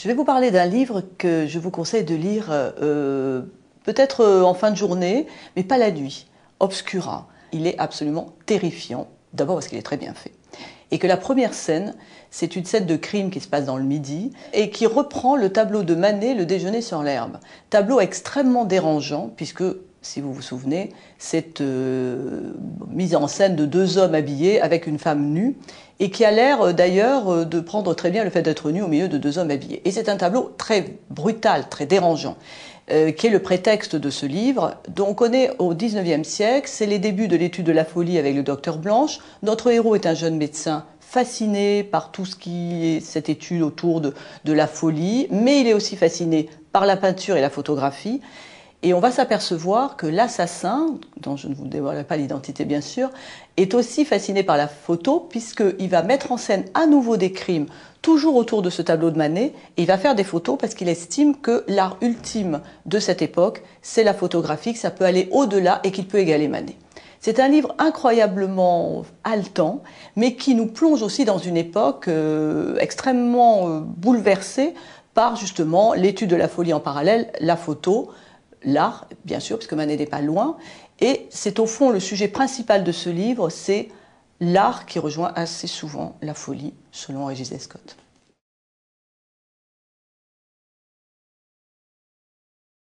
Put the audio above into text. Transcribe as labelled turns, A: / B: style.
A: Je vais vous parler d'un livre que je vous conseille de lire peut-être en fin de journée, mais pas la nuit. Obscura. Il est absolument terrifiant, d'abord parce qu'il est très bien fait. Et que la première scène, c'est une scène de crime qui se passe dans le Midi et qui reprend le tableau de Manet, Le déjeuner sur l'herbe. Tableau extrêmement dérangeant puisque, si vous vous souvenez, c'est mise en scène de deux hommes habillés avec une femme nue et qui a l'air d'ailleurs de prendre très bien le fait d'être nu au milieu de deux hommes habillés. Et c'est un tableau très brutal, très dérangeant, qui est le prétexte de ce livre, dont on connaît au XIXe siècle. C'est les débuts de l'étude de la folie avec le docteur Blanche. Notre héros est un jeune médecin fasciné par tout ce qui est cette étude autour de la folie, mais il est aussi fasciné par la peinture et la photographie. Et on va s'apercevoir que l'assassin, dont je ne vous dévoilerai pas l'identité bien sûr, est aussi fasciné par la photo puisqu'il va mettre en scène à nouveau des crimes, toujours autour de ce tableau de Manet, et il va faire des photos parce qu'il estime que l'art ultime de cette époque, c'est la photographie, que ça peut aller au-delà et qu'il peut égaler Manet. C'est un livre incroyablement haletant, mais qui nous plonge aussi dans une époque extrêmement bouleversée par justement l'étude de la folie en parallèle, la photo, l'art, bien sûr, puisque Manet n'est pas loin. Et c'est au fond le sujet principal de ce livre, c'est l'art qui rejoint assez souvent la folie, selon Régis Descotes.